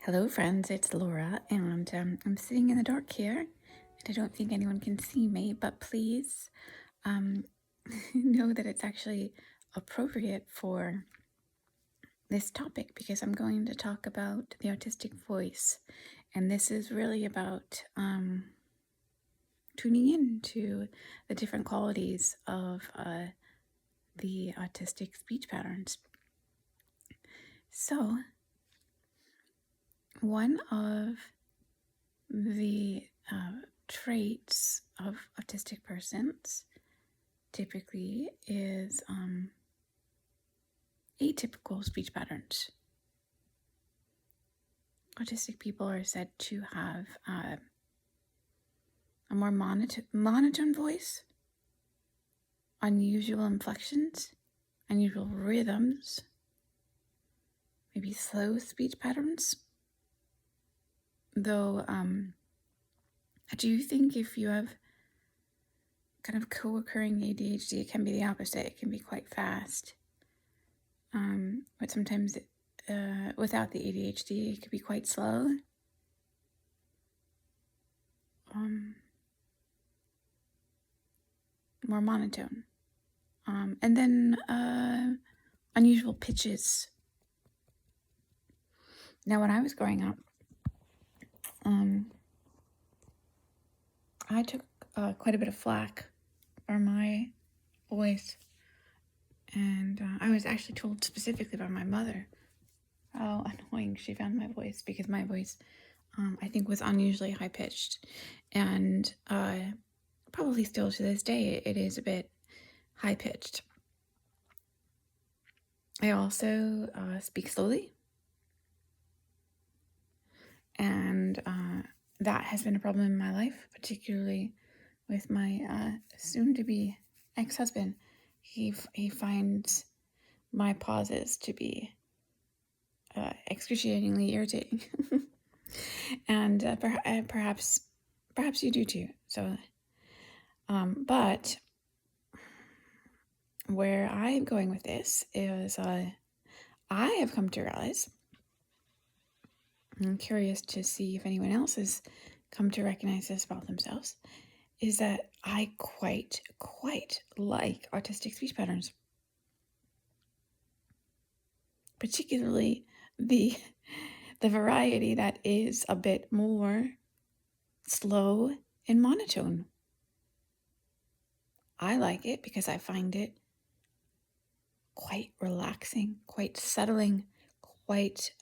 Hello, friends. It's Laura, and I'm sitting in the dark here, and I don't think anyone can see me, but please um, know that it's actually appropriate for this topic because I'm going to talk about the autistic voice, and this is really about tuning in to the different qualities of the autistic speech patterns. So, one of the traits of autistic persons typically is atypical speech patterns. Autistic people are said to have a more monotone voice, unusual inflections, unusual rhythms, maybe slow speech patterns. Though I do think if you have kind of co-occurring ADHD, it can be the opposite. It can be quite fast. But sometimes without the ADHD, it could be quite slow. More monotone. And then unusual pitches. Now, when I was growing up, I took quite a bit of flack for my voice. And I was actually told specifically by my mother how annoying she found my voice because my voice, I think, was unusually high-pitched. And probably still to this day, it is a bit high-pitched. I also speak slowly. And that has been a problem in my life, particularly with my soon-to-be ex-husband. He finds my pauses to be excruciatingly irritating. And perhaps you do too. So, but where I'm going with this is I have come to realize, I'm curious to see if anyone else has come to recognize this about themselves, is that I quite like autistic speech patterns. Particularly the variety that is a bit more slow and monotone. I like it because I find it quite relaxing, quite settling, quite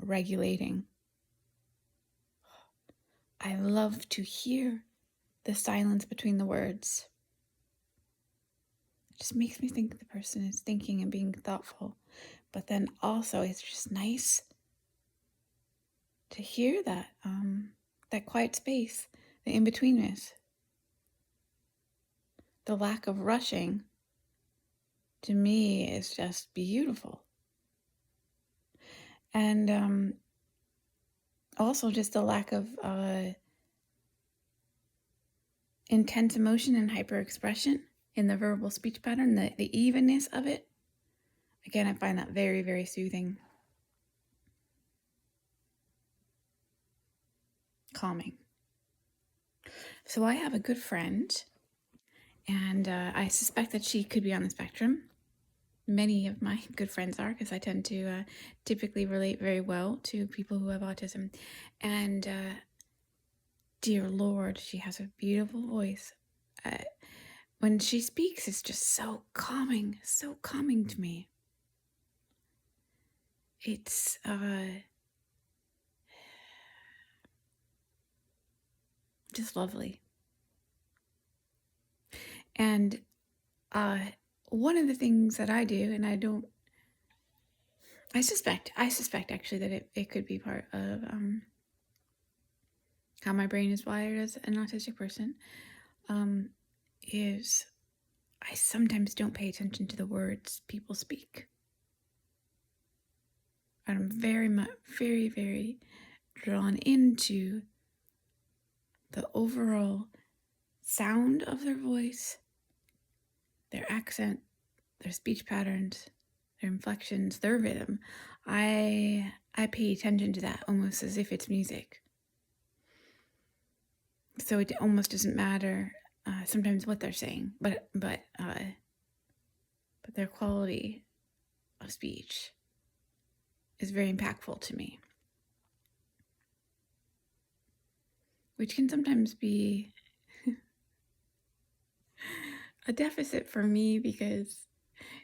regulating. I love to hear the silence between the words. It just makes me think the person is thinking and being thoughtful. But then also it's just nice to hear that that quiet space, the in-betweenness. The lack of rushing, to me, is just beautiful. And also just the lack of intense emotion and hyper-expression in the verbal speech pattern, the evenness of it. Again, I find that very, very soothing. Calming. So I have a good friend, and I suspect that she could be on the spectrum. Many of my good friends are, because I tend to typically relate very well to people who have autism. And dear Lord, she has a beautiful voice. When she speaks, it's just so calming to me. It's just lovely. And one of the things that I do, and I suspect actually that it could be part of how my brain is wired as an autistic person, is I sometimes don't pay attention to the words people speak. I'm very drawn into the overall sound of their voice, their accent, their speech patterns, their inflections, their rhythm. I I pay attention to that almost as if it's music. So it almost doesn't matter sometimes what they're saying, but their quality of speech is very impactful to me, which can sometimes be a deficit for me because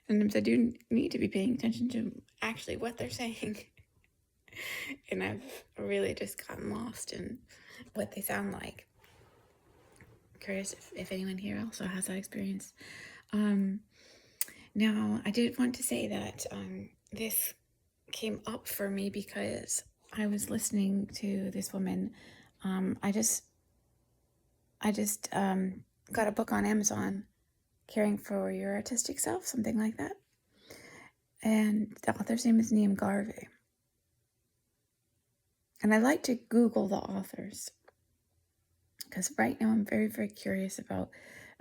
sometimes I do need to be paying attention to actually what they're saying. And I've really just gotten lost in what they sound like. Curious if anyone here also has that experience. Now, I did want to say that this came up for me because I was listening to this woman. I just got a book on Amazon, Caring for Your Autistic Self, something like that. And the author's name is Liam Garvey. And I like to Google the authors because right now I'm very, very curious about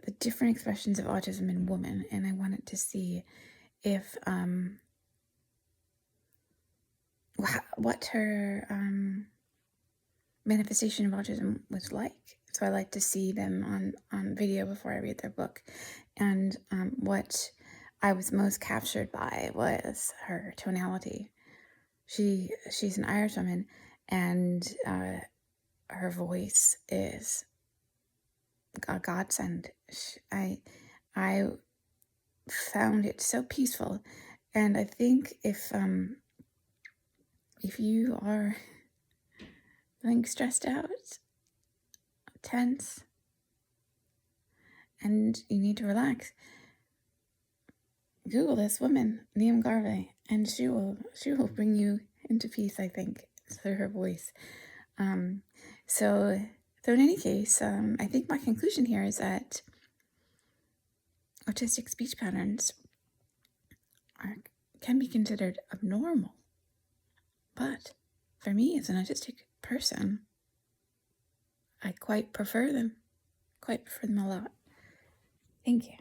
the different expressions of autism in women, and I wanted to see if what her manifestation of autism was like. So I like to see them on video before I read their book. And what I was most captured by was her tonality. She's an Irish woman, and her voice is a godsend. I found it so peaceful, and I think if you are feeling stressed out, tense, and you need to relax, Google this woman, Liam Garvey, and she will bring you into peace, I think, through her voice. So in any case, I think my conclusion here is that autistic speech patterns can be considered abnormal. But for me, as an autistic person, I quite prefer them a lot. Thank you.